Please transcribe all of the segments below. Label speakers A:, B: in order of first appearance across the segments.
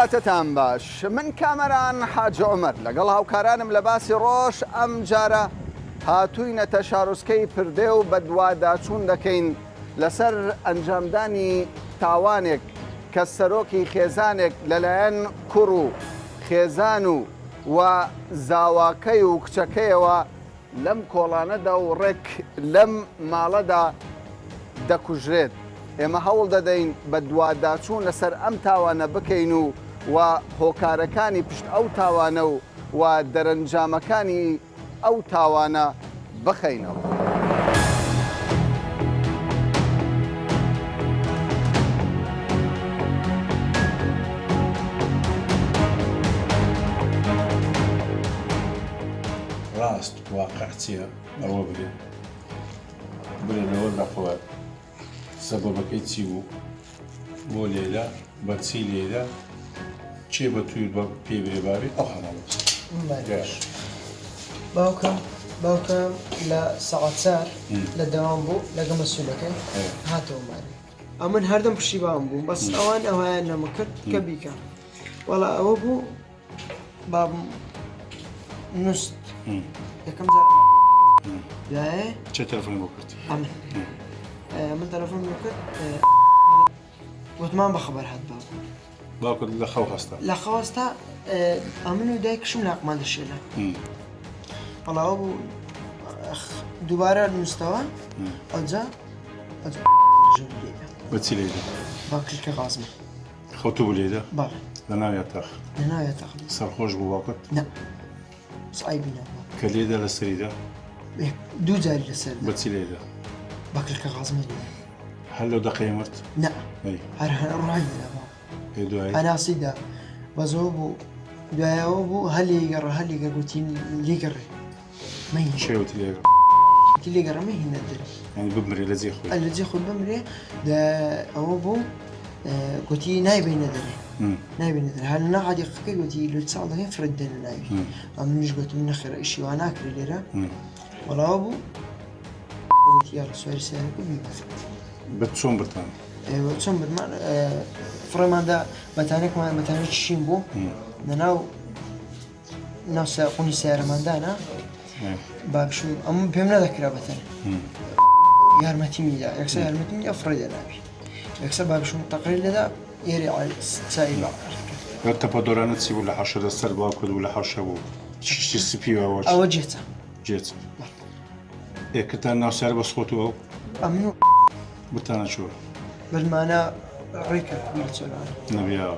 A: کاتتان باش من کامەران حاج عومەر لەگەڵ هاوکارانم لە باسی ڕۆژ ئەم جارە هاتووینەتە شارۆچکەی پردێ و بە دوواداچوون دەکەین لەسەر ئەنجامدانی تاوانێک کە سەرۆکی خێزانێک لەلایەن کوڕ و خێزان و زاواکەی و کچەکەیەوە لەم کۆڵانەدا و ڕێک لەم ماڵەدا دەکوژرێت. ئێمە هەوڵ دەدەین بە دوواداچوون لەسەر ئەم تاوانە بکەین و هۆکارەکانی پشت ئەو تاوانە و دەرەنجامەکانی ئەو تاوانە بخەینەوە.
B: ڕاست واقع چییە ئەوە برێنەوە لەخۆوە سەبەبەکەی چی بوو بۆ لێرە بەچی لێرە چێ بە توی بە پێبێباوی ئەو هەڵاوە
C: باوکم لە سەعات لە دەوام بوو لەگە مەسوولەکەی هاتەوە ماری ئەو من هەردەم پشتیوان بووم بەس ئەوان ئەویان نەمە کرد کە بیکە وەڵا ئەوە بوو بابم نووست یەکەم جارێ
B: چه تەلەفۆنی بۆ کردی؟
C: من تەلەفۆن بۆ کرد وتمان بەخەبەر هات
B: باوکت لە خەو هەستا
C: لە خەوەستا ئەمن و دایکشم لاقمان دەشێنە وەڵاوە بوو دووبارە نووسەوە ئەجا
B: بەچی لێدە؟
C: با کلکە غازمە
B: خەوتو بوو لێدە؟
C: باڵێ
B: لە ناوێت تەخ
C: لەناوێت تەخ
B: سەرخۆش بوو باوکت؟
C: نە سعیبی نەبوو
B: کە لێدە لە سەریدا؟
C: دوو جاری لەسەر
B: بەچی لێدە؟
C: با کلکە غازمە
B: هەر لەو دەقەیە مرد؟
C: نە هەر ڕای دەبا
B: پێ دوایی؟
C: ئەناسیدا بەزەوە بوو دوایەوە بوو هەلێگەڕ هەلێگە گوتین لێگەڕێ
B: شێوتی لێگە
C: لێگەڕەمە هینە دەری
B: ینی بمرێ لە جێ خۆی
C: لە جێ خۆی بمرێ ئەوە بوو گوتی نایبینە دەرێ نایبینە دەرێ هەر لە حەدیقەکەی گوتی لە ساڵ دەکەین فرد دێنە ناوی ئەم منیش گوتم نەخێرە ئیشی وا ناکرێ لێرە وەڵاوە بوو گوتی یاڕە سواری سیارەکە بیبێت
B: بە چۆن بتان؟
C: چۆن بمان فڕێماندا بەتانێکمان بەتانێک شین بوو لەناو قونی سیارەماندانە بابشون ئەمە پێم نەدەکرا بەتەن یارمەتی میدا یەکسە یارمەتی میدا فڕێ دەناوی یەکسە بابشون تەقریر لەدا ئێرێ چای
B: بە تەپەدۆرانە چی بوو لە حەشەدا سەر باوکت و لە حەشە بوو چشتی سپیوەوە
C: ئەوە جێچە
B: جێچ ئێکتان ناوسیار بە سخۆت و ئەو
C: ئەمن
B: بتانە چوە
C: بەرمانە ڕێکرد بوو لە چۆرانە
B: نەبیاوە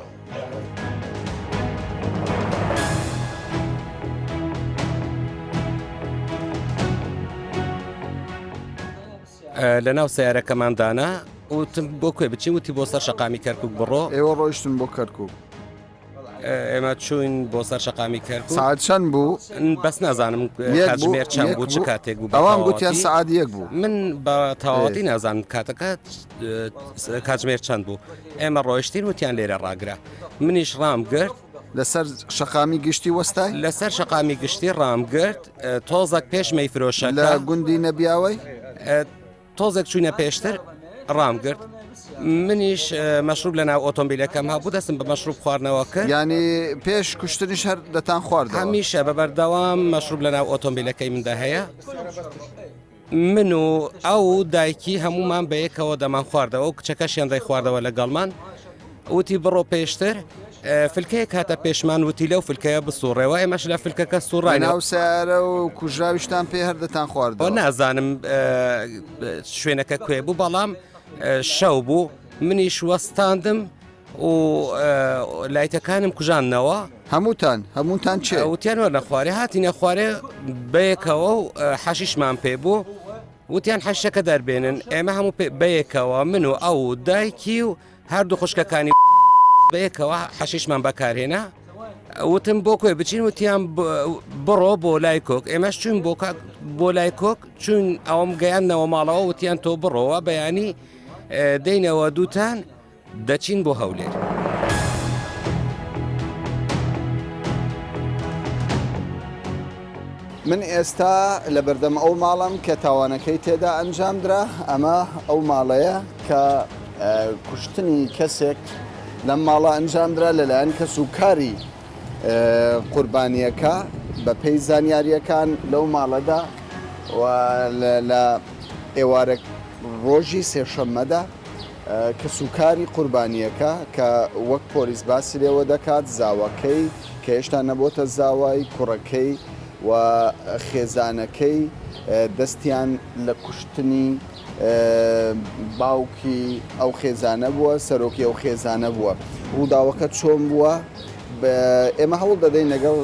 D: لە ناو سیارەکەماندانە وتم بۆ کوێ بچین وتی بۆ سەر شەقامی کەرکووک بڕۆ
A: ئێوە ڕۆیشتن بۆ کەرکووک
D: ئێمە چوین بۆ سەر شەقامی کەرکووک
A: ساعت چەند بوو؟
D: بەس نازانم کاتژمێر چەند بوو چ کاتێک بوو
A: ئەوان گوتیان سعات یەک بوو
D: من بە تەواوەتی نازانم کاتەکە کاتژمێر چەند بوو ئێمە ڕۆیشتین وتیان لێرە ڕاگرا منیش ڕام گرت
A: لەسەر شەقامی گشتی وەستای
D: لەسەر شەقامی گشتی ڕام گرت تۆزێک پێش مەیفرۆشەکە
A: لە گوندی نەبیاوەی
D: تۆزێک چوینە پێشتر ڕام گرت منیش مەشروب لە ناو ئۆتۆمبیلەکەم هەبوو دەستم بە مەشروب خواردنەوە کرد
A: ینی پێش کوشتنیش هەر دەتان خواردەوە
D: هەمیشە بەبەردەوام مەشروب لە ناو ئۆتۆمبیلەکەی مندا هەیە من و ئەو دایکی هەمومان بەیەکەوە دەمان خواردەوە و کچەکەشیان دەی خواردەوە لەگەڵمان وتی بڕۆ پێشتر فلکەیە کاتە پێشمان وتی لەو فلکەیە بسوڕێەوە ئێمەش لە فلکەکە سوڕای
A: ناو سیارە و کوژراویشتان پێ هەر دەتان خواردەوە
D: نازانم شوێنەکە کوێ بوو بەڵام شەو بوو منیش وەستاندم و لایتەکانم کوژاننەوە
A: هەمووتان چێ
D: وتیانوە لە خوارێ هاتینە خوارێ بەیەکەوە و حەشیشمان پێ بوو وتیان حەشەکە دەربێنن ئێمە هەموو بەیەکەوە من و ئەو دایکی و هەردوو خوشکەکانی بەیەکەوە حەشیشمان بەکارهێنا وتم بۆ کوێ بچین وتیان بڕۆ بۆ لای کۆک ئێمەش چوین بۆ لای کۆک چون ئەوم گەیاندنەوە ماڵەوە وتیان تۆ بڕۆوە بەیانی دەینەوە دووتان دەچین بۆ هەولێر
A: من ئێستا لە بەردەم ئەو ماڵم کە تاوانەکەی تێدا ئەنجام درا ئەمە ئەو ماڵەیە کە کوشتنی کەسێک لەم ماڵە ئەنجامدرا لەلایەن کەس و کاری قوربانیەکە بە پێی زانیاریەکان لەو ماڵەدا و لە ئێوارە ڕۆژی سێشەممەدا کەسوکاری قوربانیەکە کە وەک پۆلیس باسی لێوە دەکات زاوەکەی کە هێشتا نەبۆتە زاوای کوڕەکەی و خێزانەکەی دەستیان لە کوشتنی باوکی ئەو خێزانە بووە سەرۆکی ئەو خێزانە بووە ڕووداوەکە چۆن بووە ئێمە هەوڵ دەدەین لەگەڵ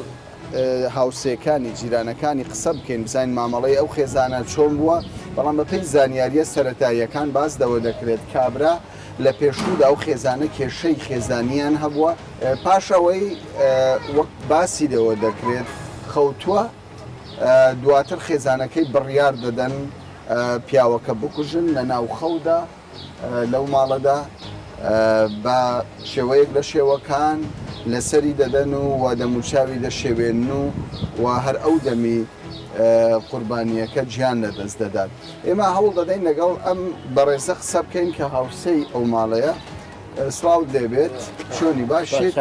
A: هاوسێکانی جیرانەکانی قسە بکەین بزانین مامەڵەی ئەو خێزانە چۆن بووە بەڵام بەپێی زانیاریە سەرەتاییەکان باس دەوە دەکرێت کابرا لە پێشوودا ئەو خێزانە کێشەی خێزانیان هەبووە پاشەوەی وەک باسی لەوە دەکرێت خەوتووە دواتر خێزانەکەی بڕیار دەدەن پیاوەکە بکوژن لە ناو خەودا لەو ماڵەدا بە شێوەیەک لە شێوەکان لەسەری دەدەن و دەموچاوی دەشێوێن و هەر ئەو دەمی قوربانیەکە گیان لەدەست دەدات ئێمە هەوڵ دەدەین لەگەڵ ئەم بەڕێزە قسە بکەین کە هاوسەی ئەو ماڵەیە سلااو دەبێت چۆنی باشێت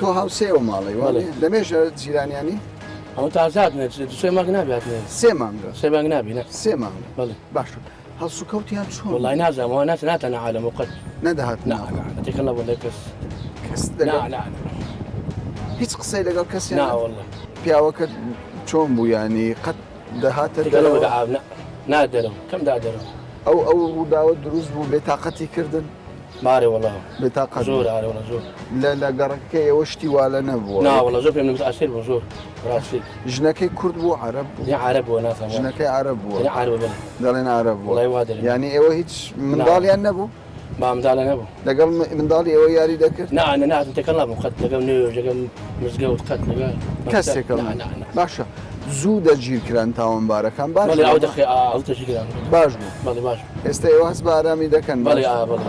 A: تۆ هاوسێ ئەو ماڵی لەمێژە جیرانیانی
E: ئەو تازات سێ مانگ نابێت
A: سێ مانگە
E: سێ مانگ نابینە
A: سێ مانگ باش هەڵسو کەوتیان چۆن
E: وڵی نازانەوە ناس ناتەنە عالم وقت
A: نەدەهات
E: تێکەڵ بۆ لە کەس
A: هیچ قسەی لەگەڵ کەسیان
E: ناوەڵە
A: پیاوەکە چۆن بوو ینی قەت دەهاتە
E: نادەرم کەم دادەرم
A: ئەو ڕووداوە دروست بوو بێتاقەتی کردن
E: مارێ وڵا
A: بێتاقەت
E: زۆر ئارەوە زۆر
A: لە گەڕەکە ئێوە شتی والە نەبووە
E: ناوەڵە زۆر پێم ئاسیر بوو زۆر ڕاستی
A: ژنەکەی کورد بوو عەرەب بوو
E: عرب بووە ناسەم
A: ژنەکەی عەرەب بووە
E: عرب
A: دەڵێن عەرەب بوو
E: وڵی وا دەرێن
A: ینی ئێوە هیچ منداڵیان نەبوو
E: مامداڵە نەبوو
A: لەگەڵ منداڵی ئێوە یاری دەکرد
E: ناتن تێکەڵ نابوو قەت لەگەم نوێژەکەم مزگەوت قەت لەگە
A: کەسێکە باشە زوو دەگیرکران تاوانبارەکان باش
E: ئەو دەخی ئەو تەشیگران
A: باش بوو
E: بەڵێ باش
A: ئێستا ئێوە هەست بە ئارامی دەکەن
E: بەڵێ بەڵێ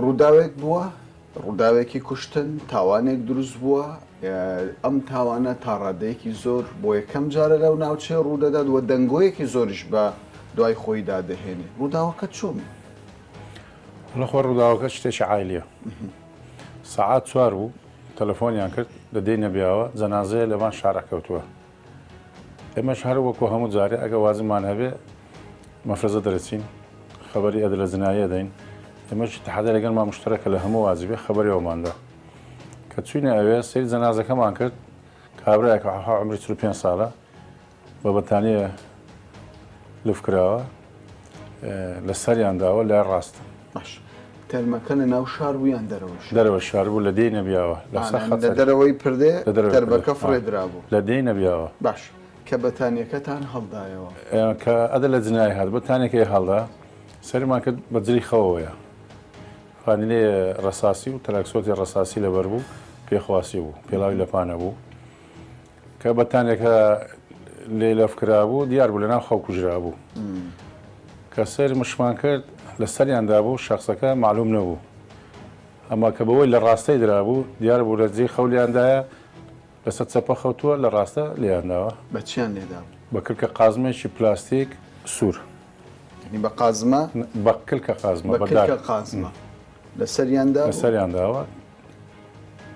A: ڕووداوێک بووە ڕووداوێکی کوشتن تاوانێک دروست بووە ئەم تاوانە تا ڕادەیەکی زۆر بۆ یەکەم جارە لەو ناوچێ ڕوودەدات وە دەنگۆیەکی زۆریش بە دوای خۆی دادەهێنێ ڕووداوەکە چۆن
B: لەخۆ ڕووداوەکە شتێکی عایلیە سەعات 4 بوو تەلەفۆنیان کرد لە دەی نەبیاوە جەنازەیە لەوان شارەکەوتووە ئێمەش هەر وەکو هەموو جارێ ئەگە وازمان هەبێ مەفرەزە دەرەچین خەبەری ئەدە لە زنایە دەین ئێمەش اتحادە لەگەڵمان مشترەکە لە هەموو واجبێ خەبەریەوەماندا کە چوینە ئەوێ سەیری جەنازەکەمان کرد کابرایەکە عمری 45 ساڵە بە بەتانیە لف کراوە لە سەریان داوە لای ڕاستە
A: باش تەرمەکە لە ناو شار بوویان
B: دەرەوە شار بوو لە دەی نەبیاوە
A: لە دەرەوەی پردێ تەربەکە فڕێدرا بوو
B: لە دەی نەبیاوە
A: باش کە بەتانیەکەتان هەڵدایەوە
B: کە ئەدە لە جنای هات بەتانێکی هەڵدا سەرمان کرد بەجری خەوەوەیە فانیلێ ڕساسی و تەلاکسۆتی ڕساسی لەبەر بوو پێخواسی بوو پێڵاوی لەپانە بوو کە بەتانێکە لێ لەفکرا بوو دیار بوو لەناو خەو کوژرا بوو کە سەر مشمان کرد لە سەریاندا بوو شخصەکە معلوم نەبوو ئەمە کە بەوەی لە ڕاستەی درابوو دیار بوو لە جێی خەولیاندایە لەسەر چەپە خەوتووە لە ڕاستە لیانداوە
A: بە چیان لێدا
B: بە کلکە قازمێکی پلاستیک سوور
A: بە قازمە
B: بە کلکە قازمە
A: بەکلکە قازمە لە سەریاندا
B: لە سەریانداوە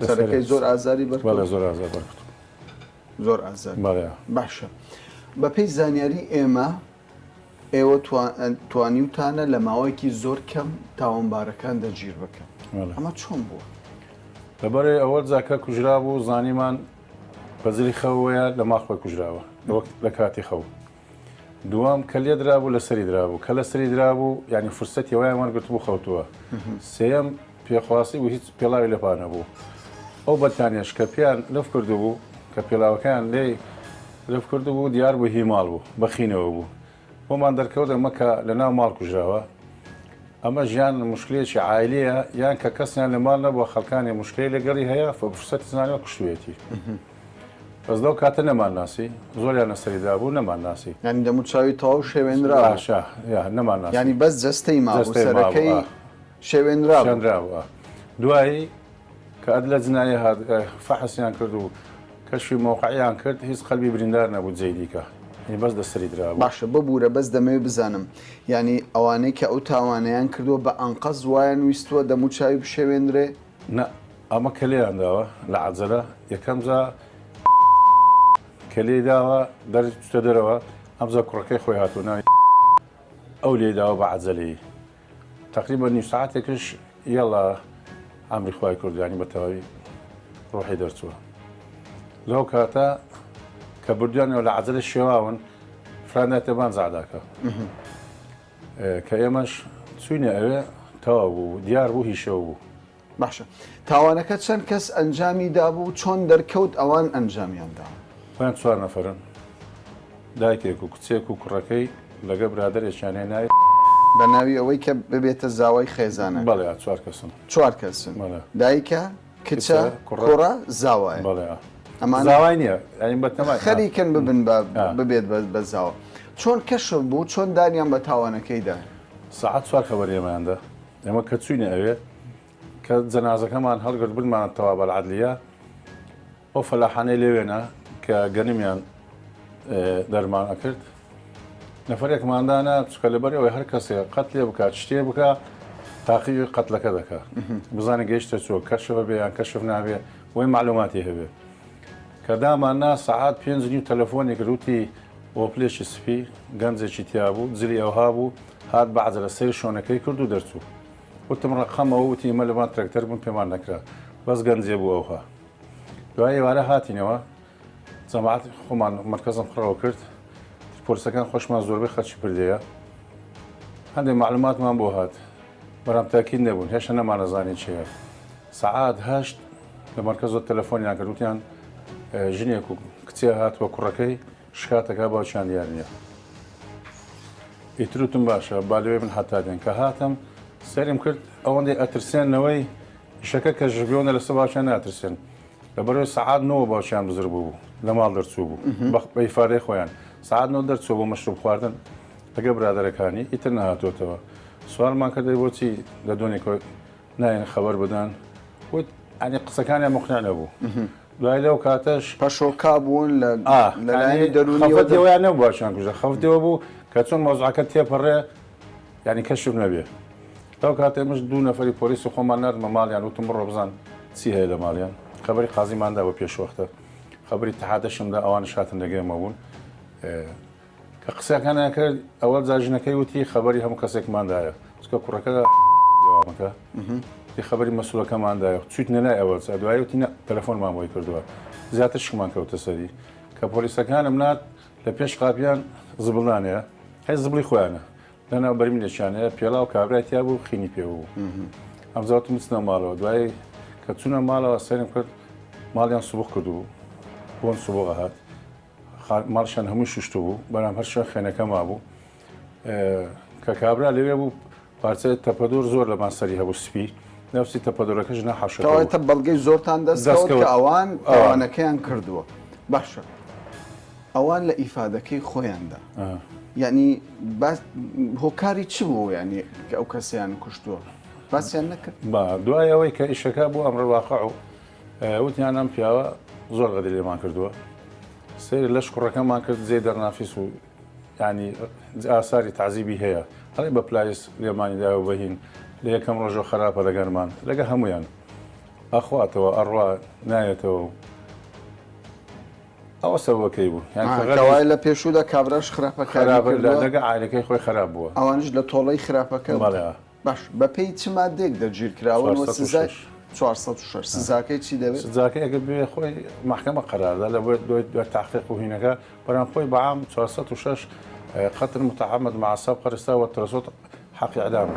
A: سەرەکەی زۆر ئازاری
B: بەڵێ زۆر ئازار بەرکوت
A: زۆر ئازار
B: بەڵێ
A: باشە بەپێی زانیاری ئێمە ئێوە توانیوتانە لە ماوەیەکی زۆر کەم تاوانبارەکان دەگیر بکەن ئەمە چۆن بووە
B: لەبەرێ ئەوە جاکە کوژرا بوو زانیمان بەزری خەوەیە لە ماخۆی کوژراوە لە کاتی خەو دوام کە لێ درابوو لە سەری درابوو کە لە سەری درابوو ینی فرسەتی وایە وەرگرت بوو خەوتووە سێەم پێخواسی و هیچ پێڵاوی لەپانە بوو ئەو بەتانێش کە پیان لەف کردو بوو کە پێڵاوەکەیان لێ لەف کردو بوو دیار بوو هیماڵ بوو بەخینەوە بوو بۆمان دەرکەوتە مەکە لە ناو ماڵ کوژراوە ئەمە ژیان مشکلێکی عایلیە یان کە کەسیان لە ماڵ نەبووە خەڵکانی مشکلی لەگەڕی هەیە فرسەتی زانیوە کوشتوێتی بەس لەو کاتە نەمان ناسی زۆریان لەسەریدا بوو نەمان ناسی
A: ینی دەموچاوی تەواو شێوێنرا
B: نەمان ناسی
A: ینی بەس جەستەی ماوە سەرەکەی شێوێنراوە
B: دوایی کە ئەد لە جنایە هات فەحسیان کرد و کەشفی مۆقعیان کرد هیچ قەلبی بریندار نەبوو جێی دیکە بەس دەسەری درابوو
A: باشە ببوورە بەس دەمەوێت بزانم ینی ئەوانەی کە ئەو تاوانیان کردووە بە ئەنقەز وایان ویستوە دەموچاوی بشێوێنرێ
B: نە ئەمە کەلێیان داوە لە عەجەلە یەکەم جا کەلێی داوە دەرچتە دەرەوە ئەمجا کوڕەکەی خۆی هاتوو ناوی ئەو لێ داوە بە عەجەلەی تقریبا نیم ساعتێکش یەڵا ئەمری خوای کوردیانی بە تەواوی ڕۆحی دەرچووە لەو کاتە کە بردویانەوە لە عەجەلە شێواون فرانەتەبان زاداکە کە ئێمەش چوینە ئەوێ تەواو بوو دیار بوو هیشەوە بوو
A: باشە تاوانەکە چەند کەس ئەنجامی دابوو چۆن دەرکەوت ئەوان ئەنجامیان دا
B: خۆیان 4 نەفرن دایکێک و کچێک و کوڕەکەی لەگە برادەرێکیانێ ناوی
A: بە ناوی ئەوەی کە ببێتە زاوای خێزانە
B: بەڵێ 4 کەسن
A: 4 کەسن
B: بەڵێ.
A: دایکە کچە کوڕە زاوایە
B: بەڵێ
A: ئەمان
B: زاوای نییە ئەین بەتەمای
A: خەریکن ببن ببێت بە زاوە چۆن کەشف بوو چۆن دانیان بە تاوانەکەیدا
B: ساعت 4 خەبەر ئێمەیاندا ئێمە کە چوینە ئەوێ کە جەنازەکەمان هەڵگرت بنمانە تەوا بەعەدلیە ئەو فەلاحانەی لێوێنە کە گەنمیان دەرمان ئەکرد نەفرێکماندانە چکە لەبەرەوەی هەر کەسێک قەت لێ بکات شتێ بکە تاقیوی قەتلەکە دەکات بزانە گەیشتە چۆ کەشفە بێ یان کەشف نابێ وی معلوماتی هەبێ کە داماننا سەعات 5 نیو تەلەفۆنی کردوتی ئۆپلێکی سپی گەنجێکی تیا بوو جلی ئەوها بوو هات بە عەجەلە سەیری شۆنەکەی کرد و دەرچوو وتم ڕقەمەوە وتی ئمە لەمان ترەکتەر بوون پێمان نەکرا بەس گەنجێ بوو ئەوها دوای ئێوارە هاتینەوە جەماعەت خۆمان مەرکەزم خڕەوە کرد پۆلیسەکان خۆشمان زۆربەی خەڵکی پردەیە هەندێک معلوماتمان بۆ هات بەرام تاکید نەبوون هێشتا نەمانەزانی چیە سەعات 8 لە مەرکەزەوە تەلەفۆنیان کرد وتیان ژنێک و کچێ هاتووە کوڕەکەی شکاتەکە باوچیان دیار نییە ئیتروتم باشە با لەوێ من هەتا دێن کە هاتم سەرم کرد ئەوەندەی ئەترسێنەوەی شەکە کە ژبیۆنە لەسەر باوچیان ناترسێن لەبەرەوەی سەعات 9 باوچیان بزر بوو لە ماڵ دەرچوو بوو بە ئیفادەی خۆیان سەعات 9 دەرچوو بۆ مەشروب خواردن لەگە برادەرەکانی ئیتر نەهاتوێتەوە سوالمان کردەی بۆچی لە دۆنێک نایەن خەبەر بدەن وت ئەنی قسەکانیان مقنع نەبوو دوای لەو کاتەش
A: پەشۆکا بوون لەلایەنی دەرونیەوە
B: خەفەتەوەیان نەبوو باشیان کوژە خەفتەوە بوو کە چۆن مۆزوعەکە تێپەڕێ ینی کەشف نەبێ لەو کاتێ مش 2 نەفەری پۆلیس و خۆمان نردمە ماڵیان وتم بڕۆ بزان چی هەیە لە ماڵیان خەبەری قازیماندا بە پێشوەختە خەبەری تەحادەشمدا ئەوان شاتن لەگەمە بوون کە قسەکانیان کرد ئەوە جاژنەکەی وتی خەبەری هەموو کەسێکماندایە چکە کوڕەکە دەوامەکە خەبەری مەسوولەکەماندایە چیت نەلای ئەوە دوایی وتی تەلەفۆنمان بۆی کردووە زیاتر شکمان کەوتە سەری کە پۆلیسەکانم نات لە پێش قاپیان زبڵانەیە هەی زبڵی خۆیانە لەناو بەرمینێکیانەیە پێڵا و کابرایتیا بوو خینی پێ بوو ئەمزاوتم چنە ماڵەوە دوایی کە چوونە ماڵەوە سەرم کرد ماڵیان سوبوق کردو بۆن سوبوغە هات ماڵشان هەموو شوشت بوو بەرام هەر شوێن خێنەکە ما بوو کە کابرا لەوێ بوو پارچەی تەپەدۆر زۆر لە ماسەری هەبوو سپی نەوسی تەپەدۆرەکەش
A: نەحەشەوەتە بەڵگەی زۆرتان دەستکەوت کە ئەوان ئەوانەکەیان کردووە باشە ئەوان لە ئیفادەکەی خۆیاندا یعنی هۆکاری چ بوو ینی ئەو کەسیان کوشتووە باسییان نەکرد
B: دوای ئەوەی کە ئیشەکە بوو ئەمڕۆ واقع و وتیان ئەم پیاوە زۆر غەدی لێمان کردووە سێری لەش کوڕەکەمان کرد جێ دەرنافیس و ینی ئاساری تعزیبی هەیە هەڵی بە پلایس لێمانیدا و بەهین لە یەکەم ڕۆژۆ خراپە لەگەرمان لەگە هەمویان ئەخواتەوە ئەڕوا نایەتەوە ئەوە سەبەکەی بوو
A: یانکەوای لە پێشودا کابراش
B: خراپەکە عیلەکەی خۆی خراپ بووە
A: ئەوانش لە تۆڵەی خراپەکە باش بەپێی چ مادێک دەگیر کراوە سزای 406 سزاکەی چی دەبێت
B: سزاکەی ئەگە بێ خۆی محکەمە قەراردا لە دوای تحقیق و هینەکە بەرام خۆی بەعام 406 قتل متعمد مع سبق الرسالة والترصد حق إعدامه.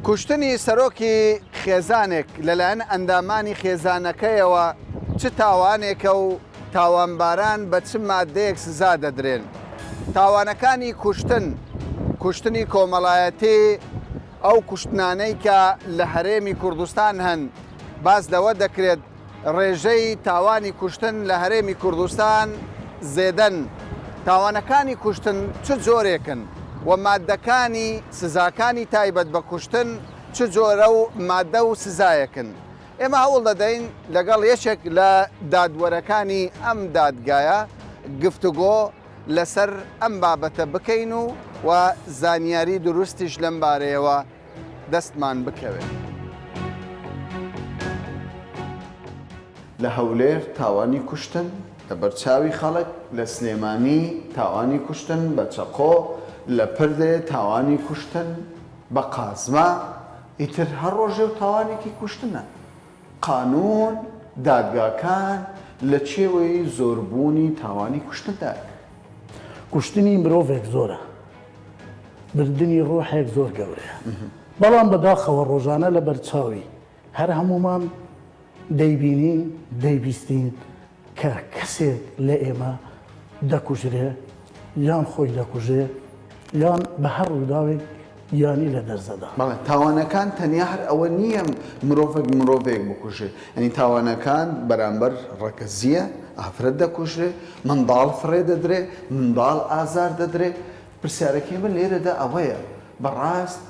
A: کوشتنی سەرۆکی خێزانێک لەلایەن ئەندامانی خێزانەکەیەوە چ تاوانێکە و تاوانباران بە چ مادەیەک سزا دەدرێن. تاوانەکانی کوشتنی کۆمەڵایەتی ئەو کوشتنانەی کە لە هەرێمی کوردستان هەن باز لەوە دەکرێت ڕێژەی تاوانی کوشتن لە هەرێمی کوردستان زێدەن. تاوانەکانی کوشتن چ جۆرێکن و مادەکانی سزاکانی تایبەت بە کوشتن چ جۆرە و مادە و سزایەکن. ئێمە هەوڵ دەدەین لەگەڵ یەکێک لە دادوەرەکانی ئەم دادگایە گفتوگۆ لەسەر ئەم بابەتە بکەین و زانیاری دروستیش لەم بارەیەوە دەستمان بکەوێت. لە هەولێر تاوانی کوشتن لە بەرچاوی خەڵک، لە سلێمانی تاوانی کوشتن بە چەقۆ، لە پردێ تاوانی کوشتن بە قازما، ئیتر هەر ڕۆژێ و تاوانێکی کوشتنە. قانون دادگاکان لە چێوەی زۆربوونی تاوانی کوشتندا.
F: کوشتنی مرۆڤێک زۆرە، بردننی ڕۆحێک زۆر گەورەیە، بەڵام بەداخەوە ڕۆژانە لە بەرچاوی هەر هەمومان دەیبینین دەیبیستین کە کەسێک لە ئێمە دەکوژرێ یان خۆی دەکوژێ یان بە هەر ڕووداوێک یانی لە دەرزەدا.
A: بەڵێ تاوانەکان تەنیا هەر ئەوە نییە مرۆڤێک بکوژێ، ئەنی تاوانەکان بەرامبەر ڕەکەزیە، ئافرەت دەکوژرێ، منداڵ فڕێ دەدرێ، منداڵ ئازار دەدرێ. پرسیارەکەی من لێرەدا ئەوەیە بەڕاست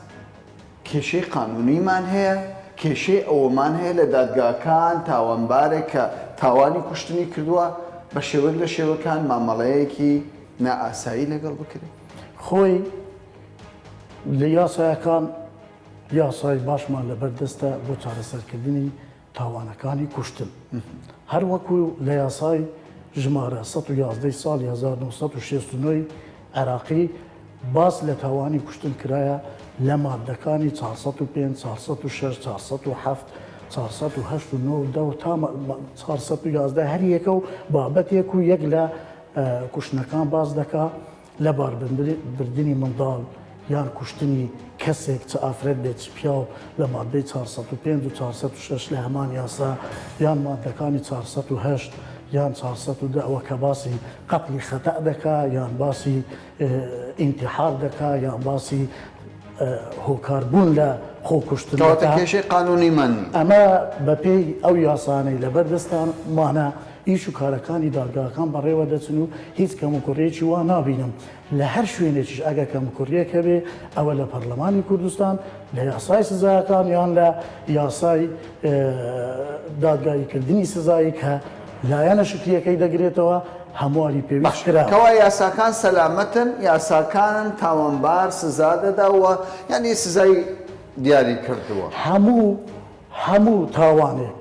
A: کێشەی قانونیمان هەیە، کێشەی ئەوەمان هەیە لە دادگاکان تاوانبارێک کە تاوانی کوشتنی کردووە بە شێوەک لە شێوەکان مامەڵەیەکی نائاسایی لەگەڵ بکرێت.
F: خۆی لە یاسایەکان یاسای باشمان لەبەردەستە بۆ چارەسەرکردنی تاوانەکانی کوشتن، هەر وەکو لە یاسای ژمارە 111 ساڵی 1969 عێراقی باس لە تاوانی کوشتن کرایە لە مادەکانی 405 406 407 489 تا 411 هەر یەکە و بابەتێک و یەک لە کوشتنەکان باز دەکا لە باربردنی منداڵ یان کوشتنی کەسێک چ ئافرەت بێت چ پیا و لە مادەی 405 و 406 لە هەمان یاسا یان مادەکانی 408 یان 410 ئەوە کە باسی قەتلی خەتە دەکا یان باسی ئینتیحار دەکا یان باسی هۆکاربوون لە خۆکوشتنەوەتە
A: کێشەی قانونیمان
F: ئەمە بەپێی ئەو یاسانەی لەبەردەستانمانە ئیش و کارەکانی دادگاکان بەڕێوە دەچن و هیچ کەموکوڕێکی وا نابینم لە هەر شوێنێکیش ئەگە کەموکوڕیەکە بێ ئەوە لە پەرلەمانی کوردستان لە یاسای سزایەکان یان لە یاسای دادگاییکردنی سزایی کە لایەنە شکلیەکەی دەگرێتەوە هەمواری پێویستکرا
A: کەوا یاساکان سەلامەتن، یاساکانن تاوانبار سزا دەداوە یعنی سزای دیاری کردووە.
F: هەموو تاوانێک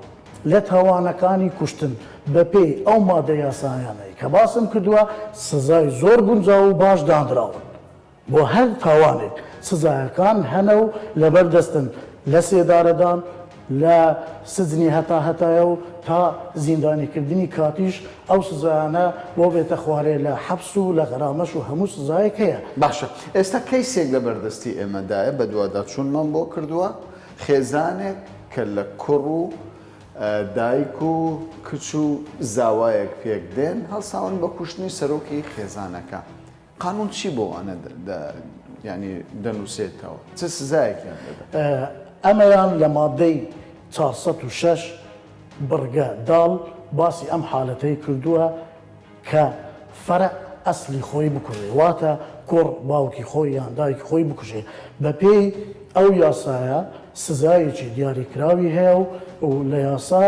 F: لە تاوانەکانی کوشتن بەپێی ئەو مادە یاسایانەی کە باسم کردووە سزای زۆر گونجاو و باش دانراون بۆ هەر تاوانێک سزایەکان هەنە و لەبەردەستن لە سێدارەدان لە سزنی هەتایە و تا زیندانیکردنی کاتیش ئەو سزایانە بۆ بێتە خوارێ لە حەبس و لە غەرامەش و هەموو سزایەک هەیە.
A: باشە ئێستا کەیسێک لە بەردەستی ئێمەدایە بە دوواداچوونمان بۆ کردووە خێزانێک کە لە کوڕ و دایک و کچ و زاوایەک پێک دێن هەڵساون بە کوشتنی سەرۆکی خێزانەکە. قانون چی بۆ ئەنە ینی دەنووسێتەوە چه سزایەکیان دەدات؟
F: ئەمەیان لە مادەی 406 بڕگە داڵ باسی ئەم حالەتەی کردووە کە فەرع ئەسلی خۆی بکوژێ، واتە کوڕ باوکی خۆی یان دایکی خۆی بکوژێ. بەپێی ئەو یاسایە سزایەکی دیاریکراوی هەیە و لە یاسا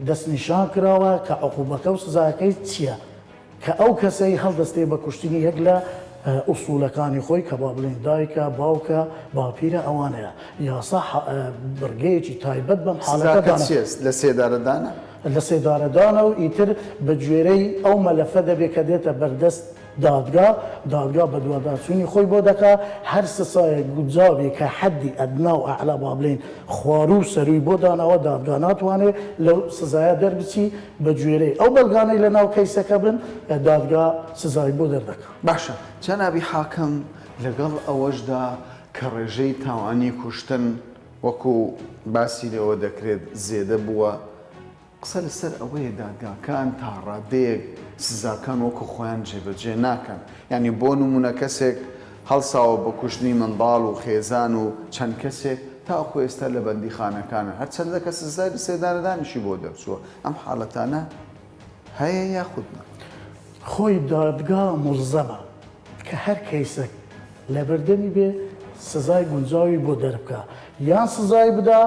F: دەستنیشان کراوە کە عقوبەکە و سزایەکەی چییە کە ئەو کەسەی هەڵدەستێ بە کوشتنی یەک لە ئوسوولەکانی خۆی کە با بڵێن دایکە باوکە باپیرە ئەوانەیە. یاسا بڕگەیەکی تایبەت بەم حاڵەتە
A: لە سێدارەدانە
F: لە سێدارەدانە و ئیتر بە گوێرەی ئەو مەلەفە دەبێت کە دێتە بەردەست دادگا بە دوواداچوونی خۆی بۆ دەکا هەر سزایە گونجاوی کە حەدی ئەدنا و ئەعلا با بڵێن خوار و سەروی بۆ دانەوە دادگا ناتوانێت لەو سزایە دەربچی بە گوێرەی ئەو بەڵگانەی لە ناو کەیسەکە بن دادگا سزای بۆ دەردەکات.
A: باشە جەنابی حاکم لەگەڵ ئەوەشدا کە ڕێژەی تاوانی کوشتن وەکو باسی لەوە دەکرێت زێدە بووە قسە لەسەر ئەوەیە دادگاکان تا ڕادەیەک سزاکان وەکو خۆیان جێبەجێ ناکەن. یعنی بۆ نمونە کەسێک هەڵساوە بە کوشتنی منداڵ و خێزان و چەند کەسێک تاکو ئێستا لە بەندیخانەکانە هەرچەندە کە سزای سێدارەدانیشی بۆ دەرچووە. ئەم حاڵەتانە هەیە یاخودنا
F: خۆی دادگا مڵزەمە کە هەر کەیسێک لە بەردەمی بێ سزای گونجاوی بۆ دەربکە یان سزای بدا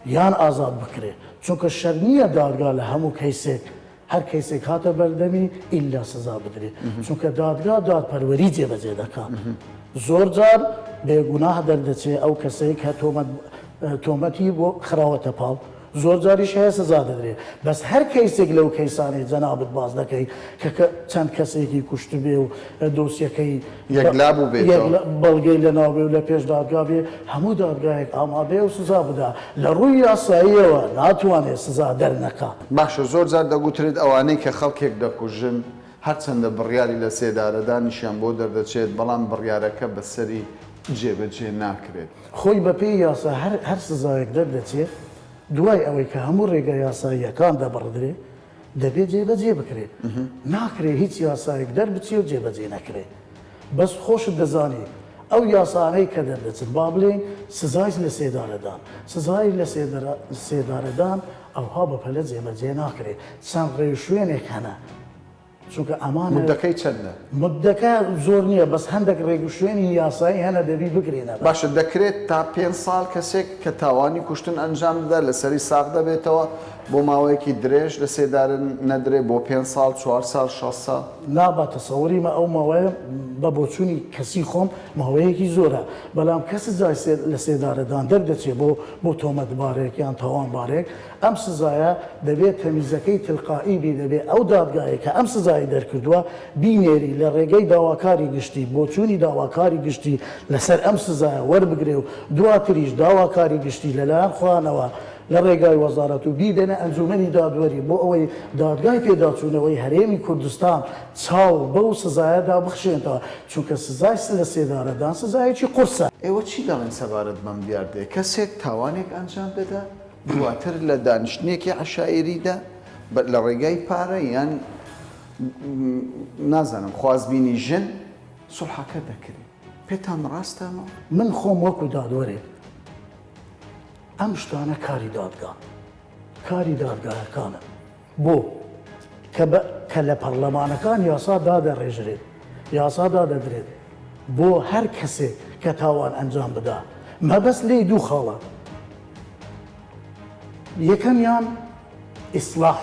F: یان ئازاد بکرێ چونکە شەر نییە دادگا لە هەموو کەیسێک هەر کەیسێک هاتە بەردەمی ئیلا سزا بدرێت چونکە دادگا دادپەروەری جێبەجێ دەکات زۆر جار بێگوناه دەردەچێت ئەو کەسەی کە تۆمەتی بۆ خراوەتە پاڵ زۆر جاریش هەیە سزا دەدرێت بەس هەر کەیسێک لەو کەیسانەی جەنابەت باز دەکەی کە چەند کەسێکی کوشتبێ و دۆسیەکەی
A: یەکلابوو بێتەوە.
F: بەڵگەی لە ناوبێ و لە پێش دادگا بێ هەموو دادگایەک ئامادەیە و سزا بدا لە ڕووی یاساییەوە ناتوانێت سزا دەرنەکا.
A: باشە زۆر جار دەگوترێت ئەوانەی کە خەڵکێک دەکوژن هەرچەندە بڕیاری لە سێدارەدانیشیان بۆ دەردەچێت بەڵام بڕیارەکە بەسەری جێبەجێ ناکرێت.
F: خۆی بەپێی یاسا هەر سزایەک دەردەچێت دوای ئەوەی کە هەموو ڕێگە یاساییەکان دەبڕدرێ دەبێت جێبەجێ بکرێت ناکرێت هیچ یاسایەک دەربچێ و جێبەجێ نەکرێت بەس خۆشت دەزانی ئەو یاسانەی کە دەردەچن با بڵێن سزای لە سێدارەدان سزای لە سێدارەدان ئەوها بەپەلە جێبەجێ ناکرێت چەند ڕێ شوێنێک هەنە چونکە ئەمانە
A: مدەکەی چەندە؟
F: مدەکە زۆر نییە بەس هەندێک ڕێگوشوێنی یاسایی هەنە دەبی بگرێنە
A: باشە دەکرێت تا 5 ساڵ کەسێک کە تاوانی کوشتن ئەنجام بدە لەسەری ساق دەبێتەوە بۆ ماوەیەکی درێژ لە سێدارن نەدرێ بۆ 5 ساڵ 4 ساڵ 6 ساڵ
F: ناباتە سەوەریمە ئەو ماوەیە بە بۆچوونی کەسی خۆم ماوەیەکی زۆرە بەڵام کەس جای لە سێدارەدان دەردەچێت بۆ تۆمەتبارێک یان تاوانبارێک ئەم سزایە دەبێت تەمیزەکەی تلقائی بی دەبێت ئەو دادگایە کە ئەم سزای دەرکردووە بینێری لە ڕێگەی داواکاری گشتی بۆچوونی داواکاری گشتی لەسەر ئەم سزایە وەربگرێ و دواتریش داواکاری گشتی لەلایەن خوانەوە لە ڕێگای وەزارەت و بیدەنە ئەنجومەنی دادوەری بۆ ئەوەی دادگای پێداچوونەوەی هەرێمی کوردستان چاو بەو سزایەدا بخشێنەوە چونکە سزای لە سێدارەدان سزایەکی قورسە.
A: ئێوە چی دەڵێن سەبارەت بەم دیاردێ کەسێک تاوانێک ئەنجام دەدا دواتر لە دانیشتنێکی عەشایریدا لە ڕێگای پارە یان نازانم خوازبینی ژن سوڵحەکە دەکرێت پێتان ڕاستەمە؟
F: من خۆم وەکو دادوەرێ ئەم شتانە کاری دادگایەکانە بۆ کە لە پەرلەمانەکان یاسا دادەڕێژرێت یاسا دادەدرێت بۆ هەر کەسێک کە تاوان ئەنجام بدا مەبەست لێ دوو خاڵە یەکەمیان ئیسلاح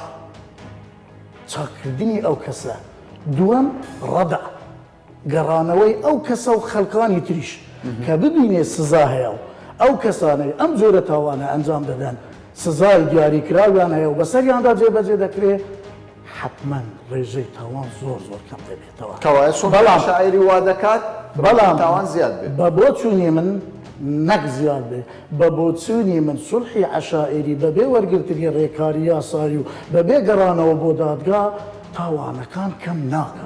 F: چاکردنی ئەو کەسە دووەم ڕەدع گەڕانەوەی ئەو کەسە و خەڵکانی تریش کە ببینێ سزا هەیە ئەو کەسانەی ئەم جۆرە تاوانە ئەنجام دەدەن سزای دیاریکراویان هەیە و بەسەریاندا جێبەجێ دەکرێت حتمما ڕێژەی تاوان زۆر کەم دەبێتەوە
A: کەوایە سوڵحی عەشایری وا دەکات
F: بەڵام
A: تاوان زیاد بێت
F: بە بۆچوونی من نەک زیاد بێ بە بۆچوونی من سوڵحی عەشائری بەبێ وەرگرتنی ڕێکاری یاسایی و بەبێ گەڕانەوە بۆ دادگا تاوانەکان کەم ناکە.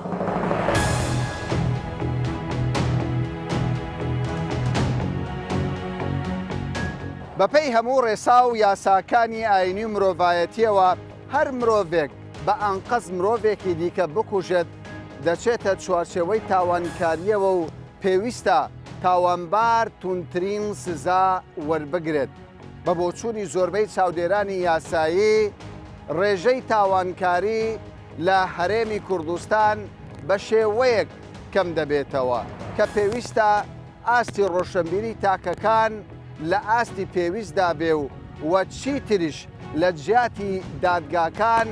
A: بەپەی هەموو ڕێسا و یاساکانی ئاینی مرۆڤایەتیەوە هەر مرۆڤێک بە ئەنقەز مرۆڤێکی دیکە بکوژێت دەچێتە چوارچێوەی تاوانکاریەوە و پێویستە تاوانبار تونترین سزا وەربگرێت. بە بۆچوونی زۆربەی چاودێرانی یاسایی ڕێژەی تاوانکاری لە هەرێمی کوردستان بە شێوەیەک کەم دەبێتەوە کە پێویستە ئاستی ڕۆشنبیری تاکەکان لە ئاستی پێویستدا بێ و وە چی تریش لە جیاتی دادگاکان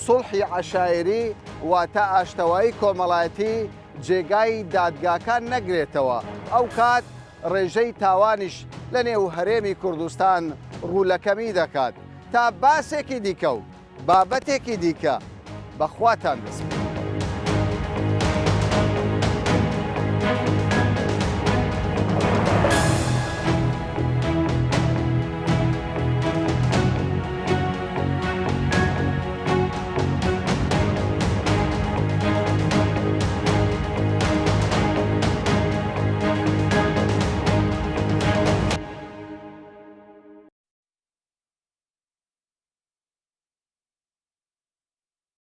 A: سوڵحی عەشایری واتە ئاشتەوایی کۆمەڵایەتی جێگای دادگاکان نەگرێتەوە ئەو کات ڕێژەی تاوانیش لە نێو هەرێمی کوردستان ڕوولەکەمی دەکات تا باسێکی دیکە و بابەتێکی دیکە بەخواتان دەسپێت.